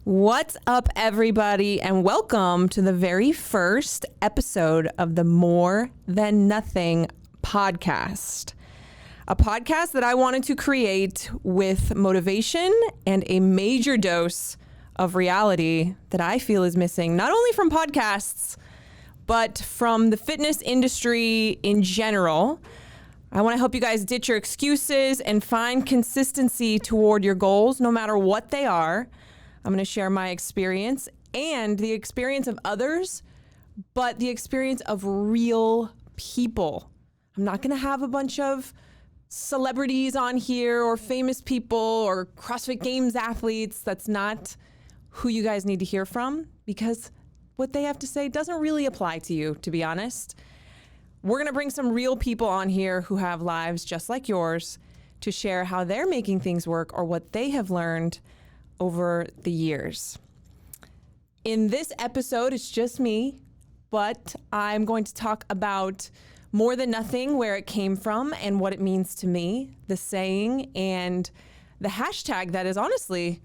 What's up, everybody, and welcome to the very first episode of the More Than Nothing podcast. A podcast that I wanted to create with motivation and a major dose of reality that I feel is missing, not only from podcasts, but from the fitness industry in general. I want to help you guys ditch your excuses and find consistency toward your goals, no matter what they are. I'm going to share my experience and the experience of others, but the experience of real people. I'm not going to have a bunch of celebrities on here or famous people or CrossFit Games athletes. That's not who you guys need to hear from, because what they have to say doesn't really apply to you, to be honest. We're going to bring some real people on here who have lives just like yours to share how they're making things work or what they have learned over the years. In this episode, it's just me, but I'm going to talk about More Than Nothing, where it came from and what it means to me, the saying, and the hashtag that is honestly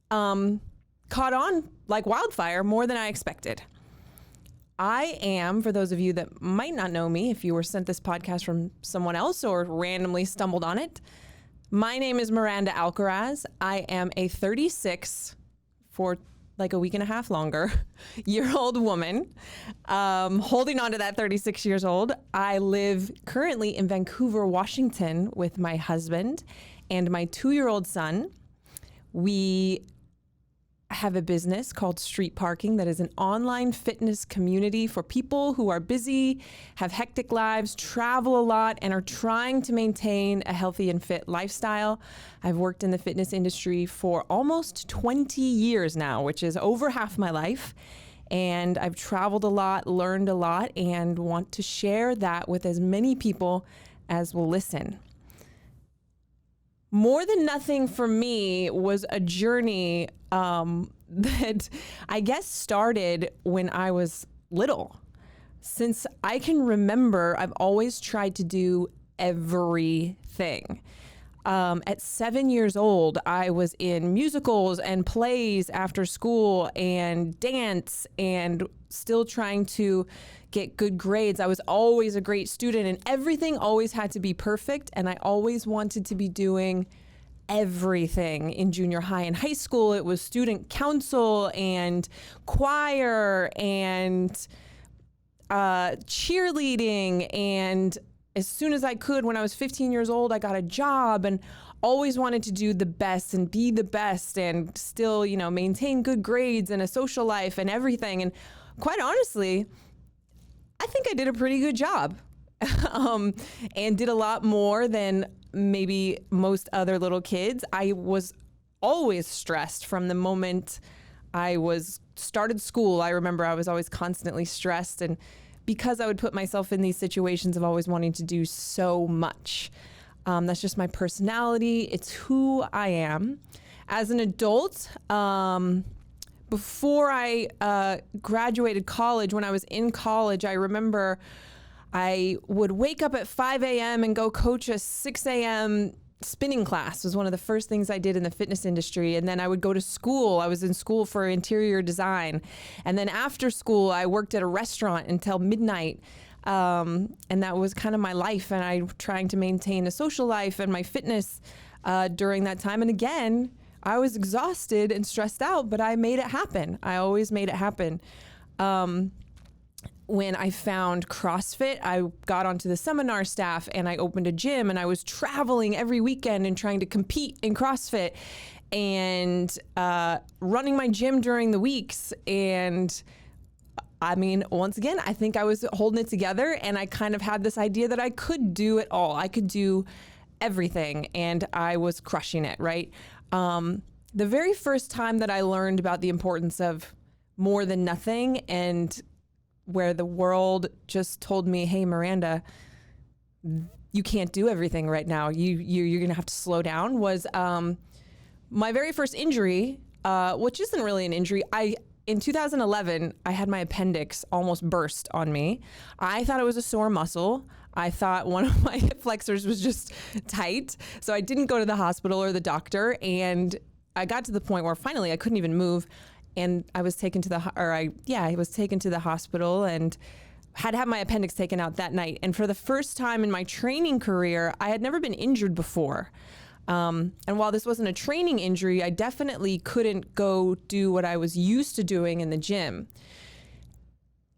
caught on like wildfire, more than I expected. I am, for those of you that might not know me, if you were sent this podcast from someone else or randomly stumbled on it, my name is Miranda Alcaraz. I am a 36 for like a week and a half longer year-old woman, holding on to that 36 years old. I live currently in Vancouver, Washington with my husband and my 2-year-old son. We have a business called Street Parking that is an online fitness community for people who are busy, have hectic lives, travel a lot, and are trying to maintain a healthy and fit lifestyle. I've worked in the fitness industry for almost 20 years now, which is over half my life. And I've traveled a lot, learned a lot, and want to share that with as many people as will listen. More Than Nothing for me was a journey that I guess started when I was little. Since I can remember, I've always tried to do everything. At 7 years old, I was in musicals and plays after school and dance and still trying to get good grades. I was always a great student and everything always had to be perfect. And I always wanted to be doing everything in junior high and high school. It was student council and choir and cheerleading. And as soon as I could, when I was 15 years old, I got a job and always wanted to do the best and be the best and still, maintain good grades and a social life and everything. And quite honestly, I think I did a pretty good job and did a lot more than maybe most other little kids. I was always stressed from the moment I started school. I remember I was always constantly stressed, and because I would put myself in these situations of always wanting to do so much. That's just my personality. It's who I am. As an adult, before I graduated college, when I was in college, I remember I would wake up at 5 a.m. and go coach a 6 a.m. spinning class. It was one of the first things I did in the fitness industry. And then I would go to school. I was in school for interior design. And then after school, I worked at a restaurant until midnight. And that was kind of my life. And I trying to maintain a social life and my fitness during that time. And again, I was exhausted and stressed out, but I made it happen. I always made it happen. When I found CrossFit, I got onto the seminar staff and I opened a gym, and I was traveling every weekend and trying to compete in CrossFit and running my gym during the weeks. And I mean, once again, I think I was holding it together, and I kind of had this idea that I could do it all. I could do everything, and I was crushing it, right? The very first time that I learned about the importance of more than nothing, and where the world just told me, hey, Miranda, you can't do everything right now. You're going to have to slow down, was my very first injury, which isn't really an injury. In 2011, I had my appendix almost burst on me. I thought it was a sore muscle. I thought one of my hip flexors was just tight. So I didn't go to the hospital or the doctor. And I got to the point where finally I couldn't even move, and I was taken to I was taken to the hospital and had to have my appendix taken out that night. And for the first time in my training career, I had never been injured before. And while this wasn't a training injury, I definitely couldn't go do what I was used to doing in the gym.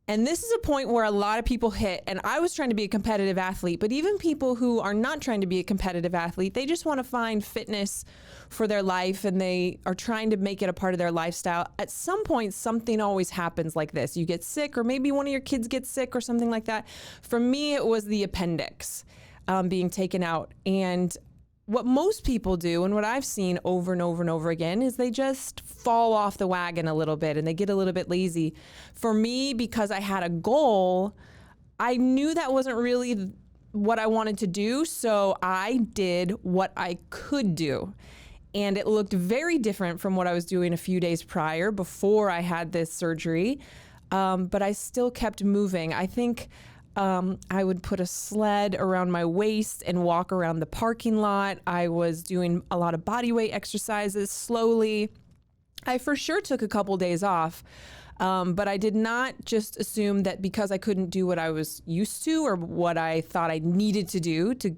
And this is a point where a lot of people hit, and I was trying to be a competitive athlete, but even people who are not trying to be a competitive athlete, they just want to find fitness for their life, and they are trying to make it a part of their lifestyle. At some point, something always happens like this. You get sick, or maybe one of your kids gets sick or something like that. For me, it was the appendix being taken out. And what most people do, and what I've seen over and over and over again, is they just fall off the wagon a little bit and they get a little bit lazy. For me, because I had a goal, I knew that wasn't really what I wanted to do, so I did what I could do. And it looked very different from what I was doing a few days prior before I had this surgery, but I still kept moving. I think I would put a sled around my waist and walk around the parking lot. I was doing a lot of body weight exercises slowly. I for sure took a couple days off, but I did not just assume that because I couldn't do what I was used to or what I thought I needed to do to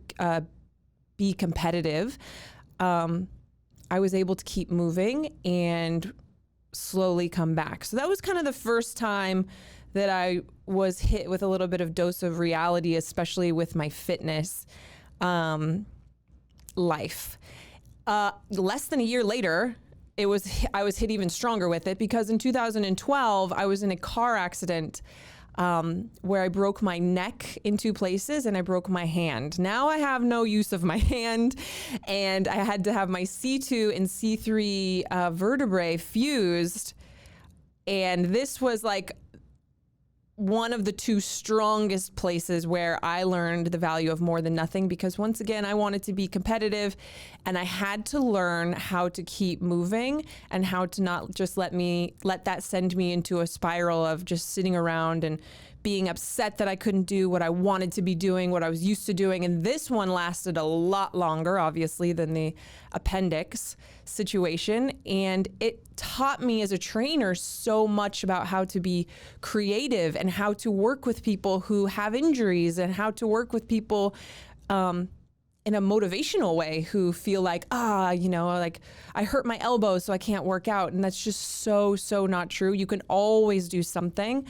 be competitive. I was able to keep moving and slowly come back. So that was kind of the first time that I was hit with a little bit of dose of reality, especially with my fitness life. Less than a year later, I was hit even stronger with it, because in 2012, I was in a car accident where I broke my neck in 2 places and I broke my hand. Now I have no use of my hand, and I had to have my C2 and C3 vertebrae fused. And this was like one of the 2 strongest places where I learned the value of more than nothing, because once again, I wanted to be competitive, and I had to learn how to keep moving and how to not just let that send me into a spiral of just sitting around and being upset that I couldn't do what I wanted to be doing, what I was used to doing. And this one lasted a lot longer, obviously, than the appendix situation. And it taught me as a trainer so much about how to be creative and how to work with people who have injuries, and how to work with people in a motivational way who feel like, like I hurt my elbow, so I can't work out. And that's just so not true. You can always do something.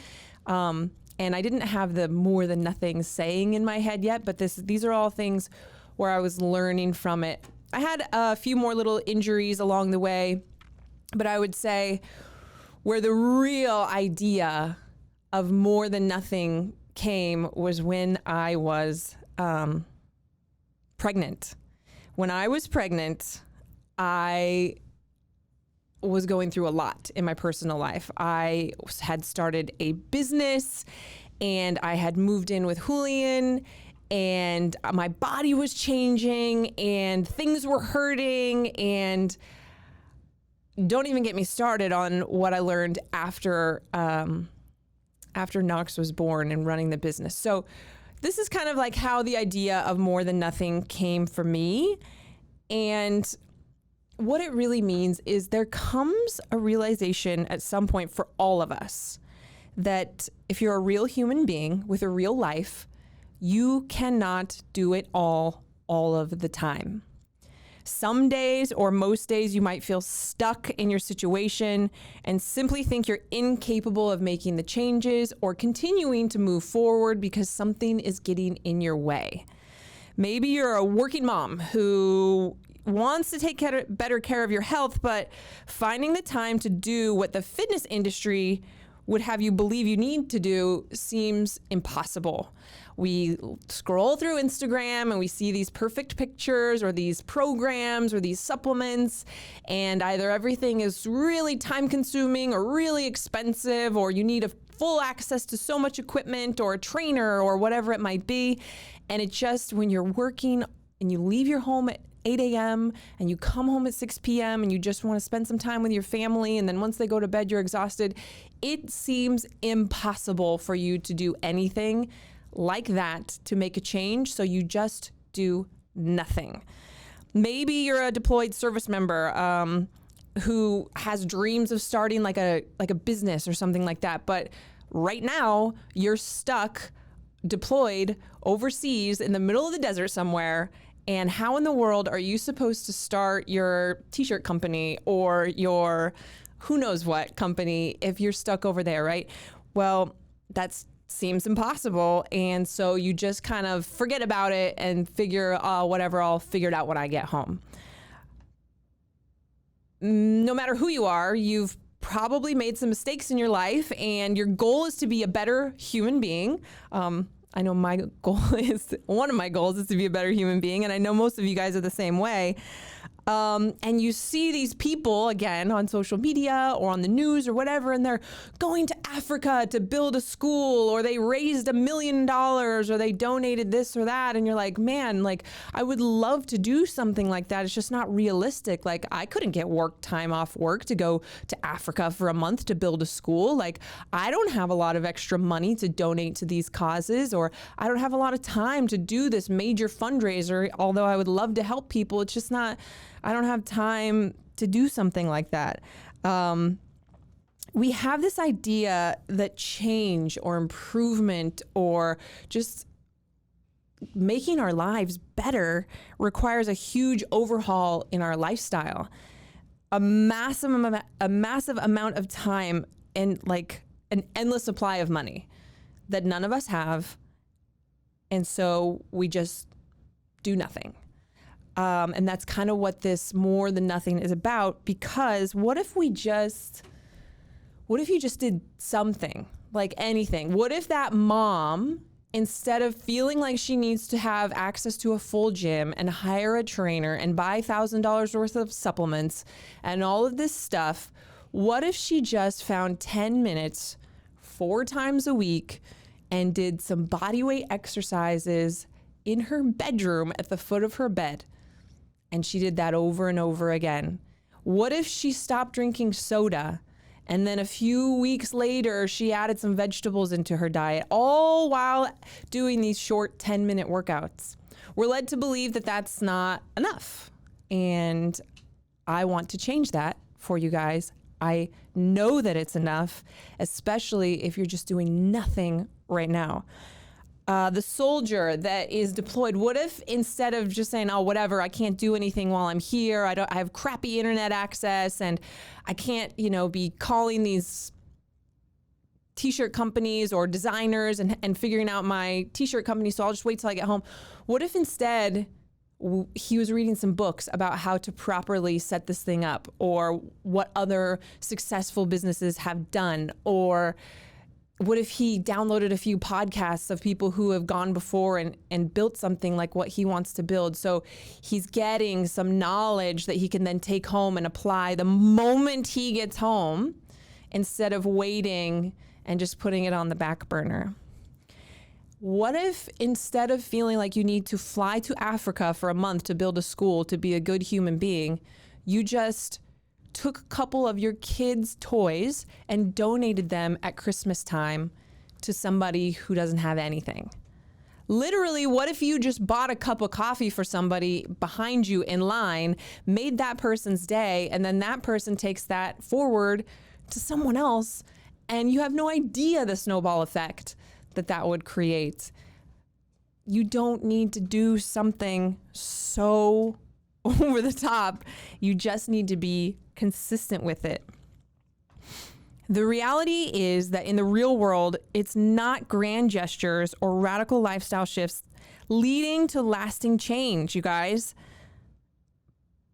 And I didn't have the more than nothing saying in my head yet, but these are all things where I was learning from it. I had a few more little injuries along the way, but I would say where the real idea of more than nothing came was when I was pregnant. When I was pregnant, I was going through a lot in my personal life. I had started a business, and I had moved in with Julian, and my body was changing and things were hurting. And don't even get me started on what I learned after Knox was born and running the business. So this is kind of like how the idea of more than nothing came for me. And what it really means is there comes a realization at some point for all of us that if you're a real human being with a real life, you cannot do it all of the time. Some days, or most days, you might feel stuck in your situation and simply think you're incapable of making the changes or continuing to move forward because something is getting in your way. Maybe you're a working mom who wants to take better care of your health, but finding the time to do what the fitness industry would have you believe you need to do seems impossible. We scroll through Instagram and we see these perfect pictures or these programs or these supplements, and either everything is really time consuming or really expensive, or you need a full access to so much equipment or a trainer or whatever it might be. And it just, when you're working and you leave your home at 8 a.m. and you come home at 6 p.m. and you just want to spend some time with your family, and then once they go to bed, you're exhausted, it seems impossible for you to do anything like that to make a change. So you just do nothing. Maybe you're a deployed service member who has dreams of starting like a business or something like that. But right now you're stuck, deployed overseas in the middle of the desert somewhere. And how in the world are you supposed to start your t-shirt company or your who knows what company if you're stuck over there, right? Well, that seems impossible. And so you just kind of forget about it and figure, whatever, I'll figure it out when I get home. No matter who you are, you've probably made some mistakes in your life and your goal is to be a better human being. I know one of my goals is to be a better human being, and I know most of you guys are the same way. And you see these people, again, on social media or on the news or whatever, and they're going to Africa to build a school, or they raised $1 million, or they donated this or that. And you're like, man, like, I would love to do something like that. It's just not realistic. Like, I couldn't get time off work to go to Africa for a month to build a school. Like, I don't have a lot of extra money to donate to these causes, or I don't have a lot of time to do this major fundraiser, although I would love to help people. It's just not... I don't have time to do something like that. We have this idea that change or improvement or just making our lives better requires a huge overhaul in our lifestyle, a massive amount of time, and like an endless supply of money that none of us have. And so we just do nothing. And that's kind of what this more than nothing is about, because what if you just did something, like anything? What if that mom, instead of feeling like she needs to have access to a full gym and hire a trainer and buy $1,000 worth of supplements and all of this stuff, what if she just found 10 minutes 4 times a week and did some bodyweight exercises in her bedroom at the foot of her bed? And she did that over and over again. What if she stopped drinking soda and then a few weeks later she added some vegetables into her diet, all while doing these short 10-minute workouts? We're led to believe that that's not enough. And I want to change that for you guys. I know that it's enough, especially if you're just doing nothing right now. The soldier that is deployed, what if instead of just saying, oh, whatever, I can't do anything while I'm here, I have crappy internet access and I can't, be calling these t-shirt companies or designers and figuring out my t-shirt company, so I'll just wait till I get home. What if instead he was reading some books about how to properly set this thing up, or what other successful businesses have done, or what if he downloaded a few podcasts of people who have gone before and built something like what he wants to build? So he's getting some knowledge that he can then take home and apply the moment he gets home, instead of waiting and just putting it on the back burner. What if instead of feeling like you need to fly to Africa for a month to build a school to be a good human being, you just took a couple of your kids' toys and donated them at Christmas time to somebody who doesn't have anything? Literally, what if you just bought a cup of coffee for somebody behind you in line, made that person's day, and then that person takes that forward to someone else, and you have no idea the snowball effect that would create? You don't need to do something so over the top. You just need to be consistent with it. The reality is that in the real world, it's not grand gestures or radical lifestyle shifts leading to lasting change, you guys.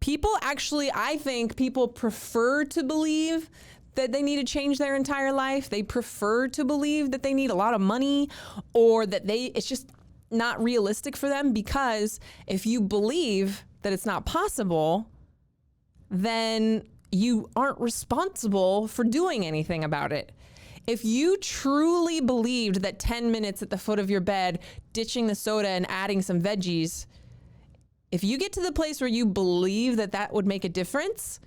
I think people prefer to believe that they need to change their entire life. They prefer to believe that they need a lot of money, or that it's just not realistic for them, because if you believe that it's not possible, then you aren't responsible for doing anything about it. If you truly believed that 10 minutes at the foot of your bed, ditching the soda and adding some veggies, if you get to the place where you believe that would make a difference,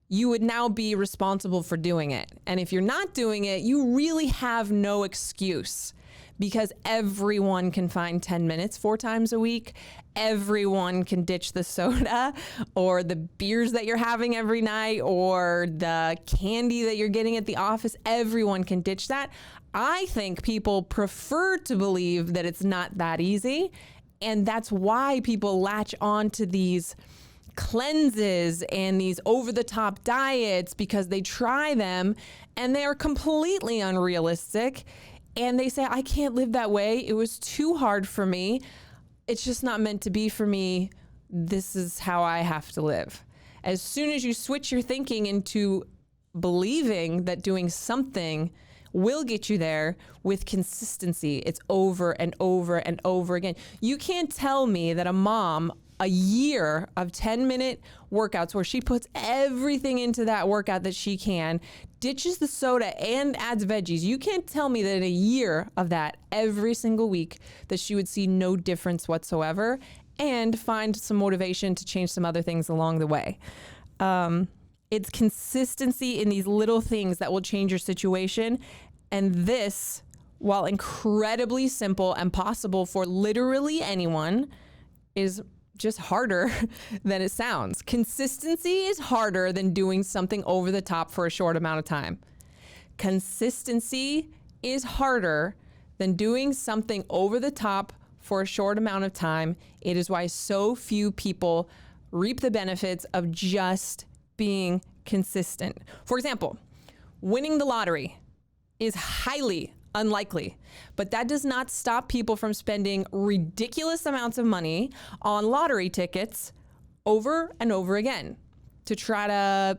you would now be responsible for doing it. And if you're not doing it, you really have no excuse, because everyone can find 10 minutes 4 times a week. Everyone can ditch the soda or the beers that you're having every night or the candy that you're getting at the office. Everyone can ditch that. I think people prefer to believe that it's not that easy. And that's why people latch on to these cleanses and these over-the-top diets, because they try them and they are completely unrealistic. And they say, I can't live that way. It was too hard for me. It's just not meant to be for me. This is how I have to live. As soon as you switch your thinking into believing that doing something will get you there with consistency, it's over and over and over again. You can't tell me that a mom, a year of 10-minute workouts where she puts everything into that workout that she can, ditches the soda and adds veggies. You can't tell me that in a year of that every single week that she would see no difference whatsoever and find some motivation to change some other things along the way. It's consistency in these little things that will change your situation. And this, while incredibly simple and possible for literally anyone, is just harder than it sounds. Consistency is harder than doing something over the top for a short amount of time. Consistency is harder than doing something over the top for a short amount of time. It is why so few people reap the benefits of just being consistent. For example, winning the lottery is highly unlikely, but that does not stop people from spending ridiculous amounts of money on lottery tickets over and over again to try to,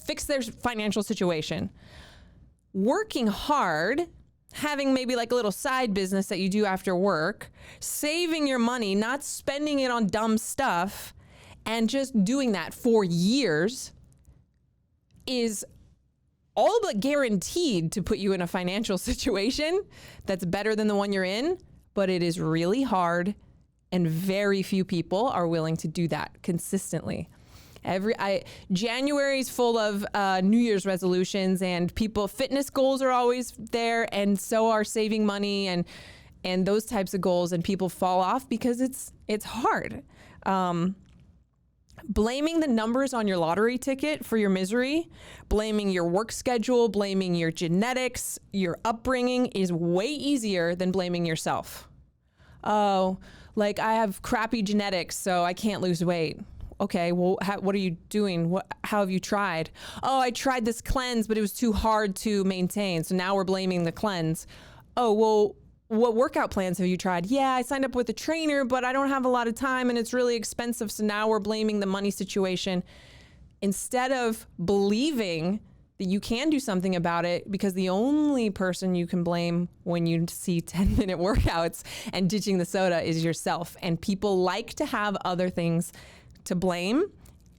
fix their financial situation. Working hard, having maybe like a little side business that you do after work, saving your money, not spending it on dumb stuff, and just doing that for years is all but guaranteed to put you in a financial situation that's better than the one you're in, but it is really hard and very few people are willing to do that consistently. January is full of New Year's resolutions, and fitness goals are always there, and so are saving money and those types of goals, and people fall off because it's hard. Blaming the numbers on your lottery ticket for your misery, blaming your work schedule, blaming your genetics, your upbringing is way easier than blaming yourself. Oh, like I have crappy genetics, so I can't lose weight. Okay, well, what are you doing? How have you tried? Oh, I tried this cleanse, but it was too hard to maintain. So now we're blaming the cleanse. Oh, well, what workout plans have you tried? Yeah, I signed up with a trainer, but I don't have a lot of time and it's really expensive. So now we're blaming the money situation instead of believing that you can do something about it, because the only person you can blame when you see 10-minute workouts and ditching the soda is yourself. And people like to have other things to blame.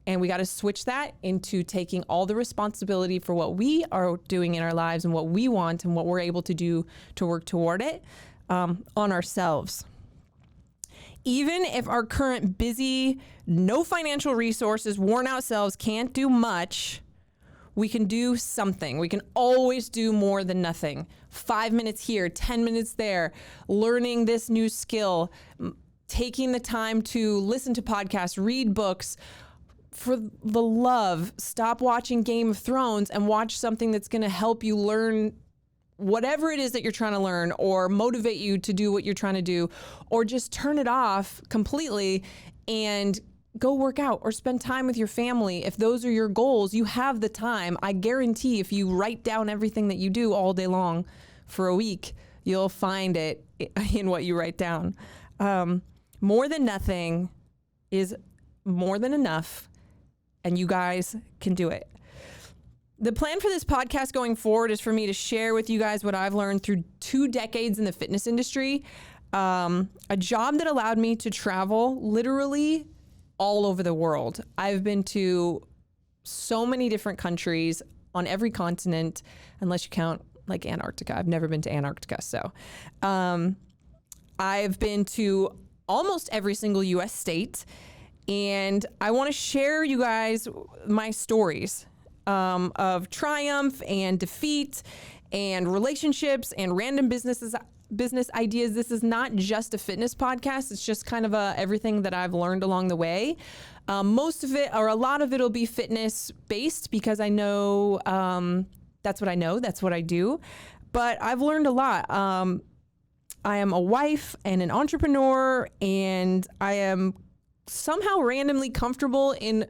And we got to switch that into taking all the responsibility for what we are doing in our lives and what we want and what we're able to do to work toward it on ourselves. Even if our current busy, no financial resources, worn out selves can't do much, we can do something. We can always do more than nothing. 5 minutes here, 10 minutes there, learning this new skill, taking the time to listen to podcasts, read books. For the love, stop watching Game of Thrones and watch something that's going to help you learn whatever it is that you're trying to learn, or motivate you to do what you're trying to do, or just turn it off completely and go work out or spend time with your family. If those are your goals, you have the time. I guarantee if you write down everything that you do all day long for a week, you'll find it in what you write down. More than nothing is more than enough. And you guys can do it. The plan for this podcast going forward is for me to share with you guys what I've learned through 2 decades in the fitness industry, a job that allowed me to travel literally all over the world. I've been to so many different countries on every continent, unless you count like Antarctica. I've never been to Antarctica. So I've been to almost every single US state. And I want to share you guys my stories of triumph and defeat and relationships and random business ideas. This is not just a fitness podcast. It's just kind of everything that I've learned along the way. Most of it, or a lot of it, will be fitness based because I know that's what I know. That's what I do. But I've learned a lot. I am a wife and an entrepreneur, and I am somehow randomly comfortable in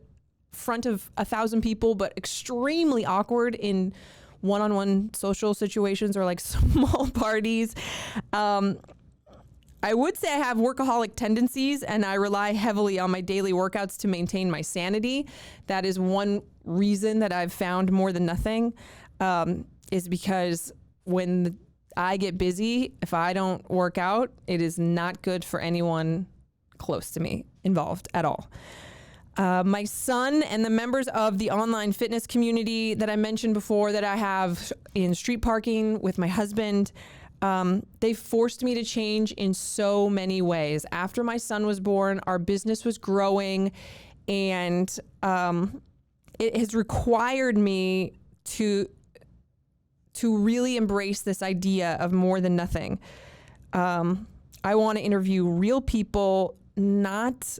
front of 1,000 people, but extremely awkward in one-on-one social situations or like small parties. I would say I have workaholic tendencies, and I rely heavily on my daily workouts to maintain my sanity. That is one reason that I've found more than nothing, is because when I get busy, if I don't work out, it is not good for anyone close to me involved at all. My son and the members of the online fitness community that I mentioned before that I have in street parking with my husband, they forced me to change in so many ways. After my son was born, our business was growing, and it has required me to really embrace this idea of more than nothing. I want to interview real people, not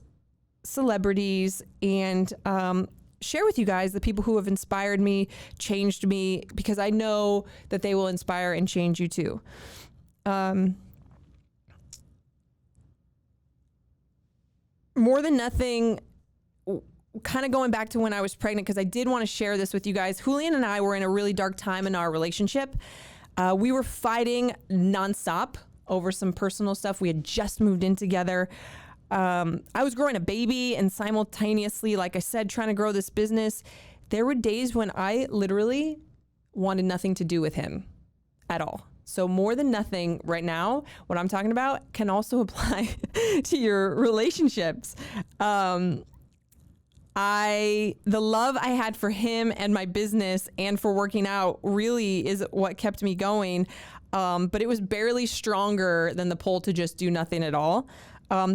celebrities, and share with you guys the people who have inspired me, changed me, because I know that they will inspire and change you too. More than nothing, kind of going back to when I was pregnant, because I did want to share this with you guys. Julian and I were in a really dark time in our relationship. We were fighting nonstop over some personal stuff. We had just moved in together. I was growing a baby and simultaneously, like I said, trying to grow this business. There were days when I literally wanted nothing to do with him at all. So more than nothing right now, what I'm talking about can also apply to your relationships. The love I had for him and my business and for working out really is what kept me going. But it was barely stronger than the pull to just do nothing at all.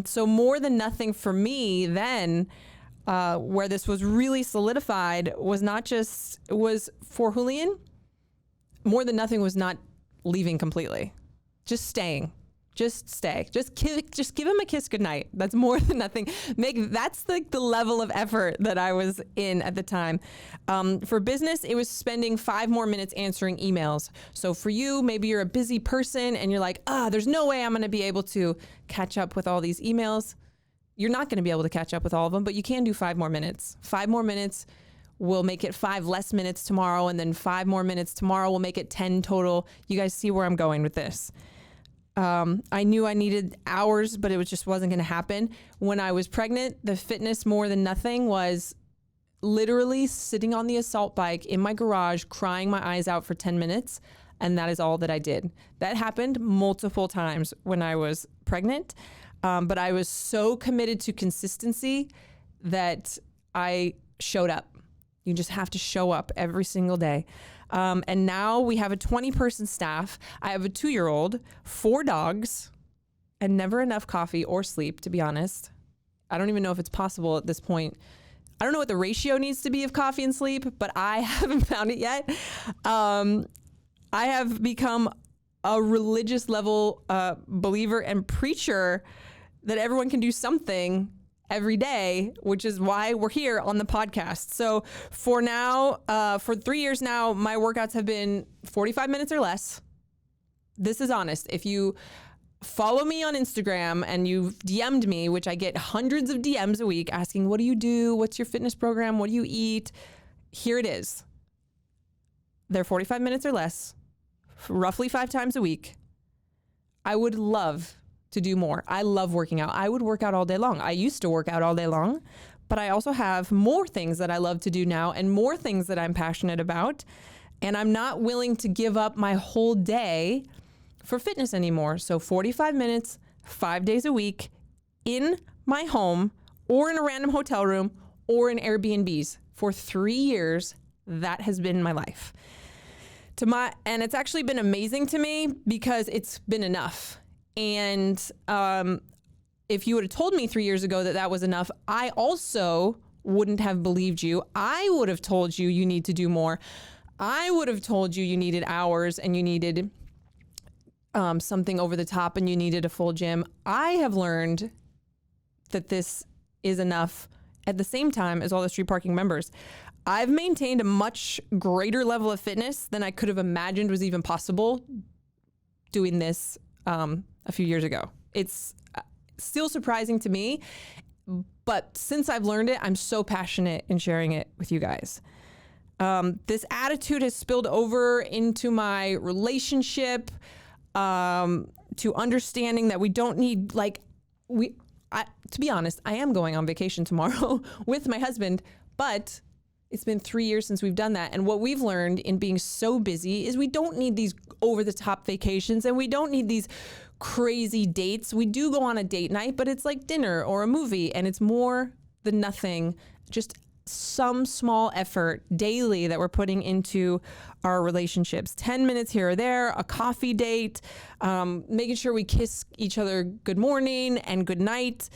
So more than nothing for me then, where this was really solidified was for Julian. More than nothing was not leaving completely, just staying. Just stay. Just give him a kiss goodnight. That's more than nothing. That's like the level of effort that I was in at the time. For business, it was spending 5 more minutes answering emails. So for you, maybe you're a busy person and you're like, there's no way I'm going to be able to catch up with all these emails. You're not going to be able to catch up with all of them, but you can do 5 more minutes. 5 more minutes will make it 5 less minutes tomorrow, and then 5 more minutes tomorrow will make it 10 total. You guys see where I'm going with this. I knew I needed hours, but it just wasn't going to happen. When I was pregnant, the fitness more than nothing was literally sitting on the assault bike in my garage, crying my eyes out for 10 minutes. And that is all that I did. That happened multiple times when I was pregnant. But I was so committed to consistency that I showed up. You just have to show up every single day. And now we have a 20-person staff. I have a 2-year-old, 4 dogs, and never enough coffee or sleep, to be honest. I don't even know if it's possible at this point. I don't know what the ratio needs to be of coffee and sleep, but I haven't found it yet. I have become a religious level believer and preacher that everyone can do something every day, which is why we're here on the podcast. So for now, for 3 years now, my workouts have been 45 minutes or less. This is honest. If you follow me on Instagram and you've DM'd me, which I get hundreds of DMs a week asking, what do you do? What's your fitness program? What do you eat? Here it is. They're 45 minutes or less, roughly 5 times a week. I would love to do more. I love working out. I would work out all day long. I used to work out all day long, but I also have more things that I love to do now and more things that I'm passionate about. And I'm not willing to give up my whole day for fitness anymore. So 45 minutes, 5 days a week in my home or in a random hotel room or in Airbnbs for 3 years. That has been my life. And it's actually been amazing to me because it's been enough. And if you would have told me 3 years ago that that was enough, I also wouldn't have believed you. I would have told you need to do more. I would have told you needed hours and you needed something over the top and you needed a full gym. I have learned that this is enough at the same time as all the street parking members. I've maintained a much greater level of fitness than I could have imagined was even possible doing this a few years ago. It's still surprising to me, but since I've learned it, I'm so passionate in sharing it with you guys. This attitude has spilled over into my relationship, to understanding that we don't need, to be honest, I am going on vacation tomorrow with my husband, but it's been 3 years since we've done that. And what we've learned in being so busy is we don't need these over the top vacations and we don't need these crazy dates. We do go on a date night, but it's like dinner or a movie, and it's more than nothing, just some small effort daily that we're putting into our relationships. 10 minutes here or there, a coffee date, making sure we kiss each other good morning and good night,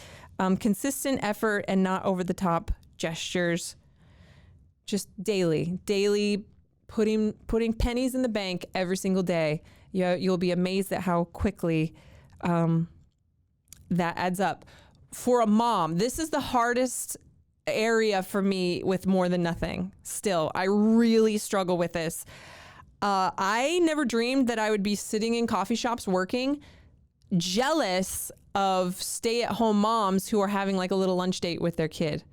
consistent effort and not over the top gestures. Just daily putting pennies in the bank every single day. You'll be amazed at how quickly that adds up. For a mom, this is the hardest area for me with More Than Nothing. Still, I really struggle with this. I never dreamed that I would be sitting in coffee shops working, jealous of stay-at-home moms who are having like a little lunch date with their kid.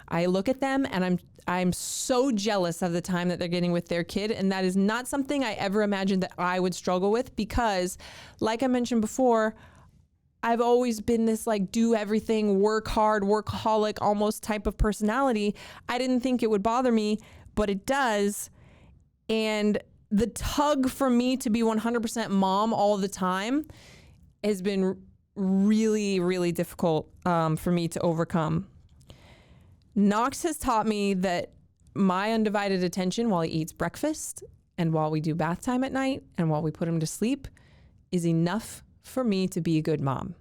I look at them and I'm so jealous of the time that they're getting with their kid. And that is not something I ever imagined that I would struggle with, because like I mentioned before, I've always been this like do everything, work hard, workaholic almost type of personality. I didn't think it would bother me, but it does. And the tug for me to be 100% mom all the time has been really, really difficult for me to overcome. Knox has taught me that my undivided attention while he eats breakfast and while we do bath time at night and while we put him to sleep is enough for me to be a good mom.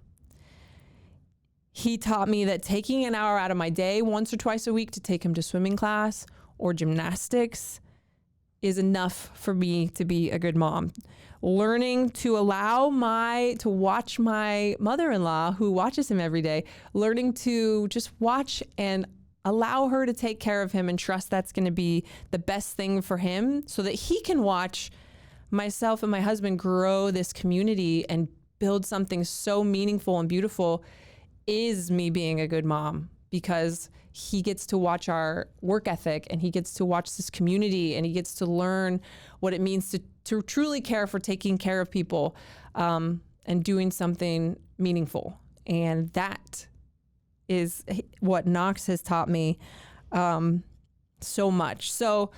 He taught me that taking an hour out of my day once or twice a week to take him to swimming class or gymnastics is enough for me to be a good mom. Learning to to watch my mother-in-law, who watches him every day, learning to just watch and allow her to take care of him and trust that's going to be the best thing for him so that he can watch myself and my husband grow this community and build something so meaningful and beautiful is me being a good mom, because he gets to watch our work ethic and he gets to watch this community and he gets to learn what it means to truly care for taking care of people and doing something meaningful. And that is what Knox has taught me so much. So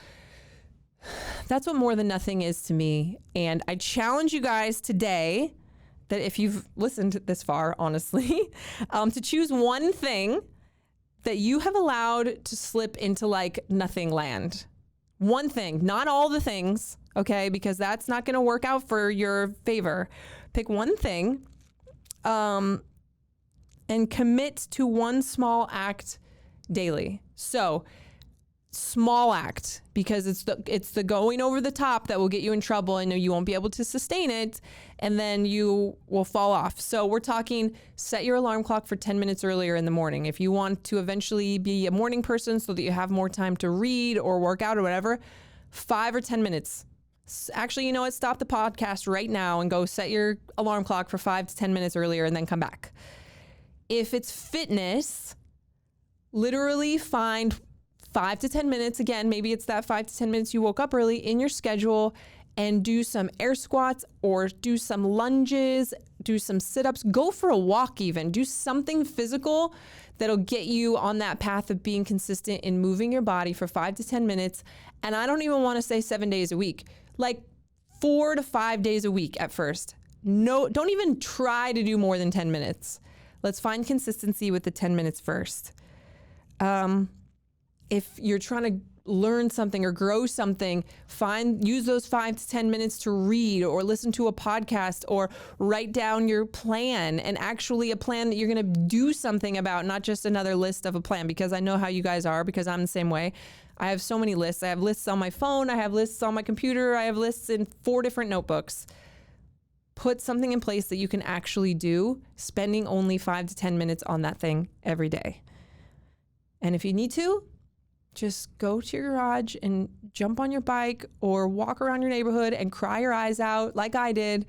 that's what More Than Nothing is to me. And I challenge you guys today that if you've listened this far, honestly, to choose one thing that you have allowed to slip into like nothing land. One thing, not all the things, okay? Because that's not going to work out for your favor. Pick one thing and commit to one small act daily. So small act, because it's the going over the top that will get you in trouble and you won't be able to sustain it, and then you will fall off. So we're talking set your alarm clock for 10 minutes earlier in the morning. If you want to eventually be a morning person so that you have more time to read or work out or whatever, 5 or 10 minutes. Actually, you know what? Stop the podcast right now and go set your alarm clock for 5 to 10 minutes earlier and then come back. If it's fitness, literally find 5 to 10 minutes. Again, maybe it's that 5 to 10 minutes you woke up early in your schedule and do some air squats or do some lunges, do some sit-ups, go for a walk even, do something physical that'll get you on that path of being consistent in moving your body for 5 to 10 minutes. And I don't even want to say 7 days a week, like 4 to 5 days a week at first. No, don't even try to do more than 10 minutes. Let's find consistency with the 10 minutes first. If you're trying to learn something or grow something, use those 5 to 10 minutes to read or listen to a podcast or write down your plan, and actually a plan that you're going to do something about, not just another list of a plan, because I know how you guys are, because I'm the same way. I have so many lists. I have lists on my phone. I have lists on my computer. I have lists in 4 different notebooks. Put something in place that you can actually do, spending only 5 to 10 minutes on that thing every day. And if you need to, just go to your garage and jump on your bike or walk around your neighborhood and cry your eyes out like I did.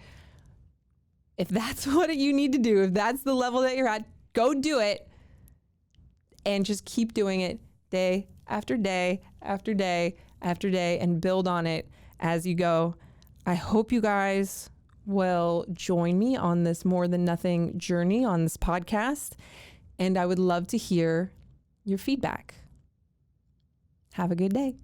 If that's what you need to do, if that's the level that you're at, go do it and just keep doing it day after day after day after day and build on it as you go. I hope you guys will join me on this More Than Nothing journey on this podcast, and I would love to hear your feedback. Have a good day.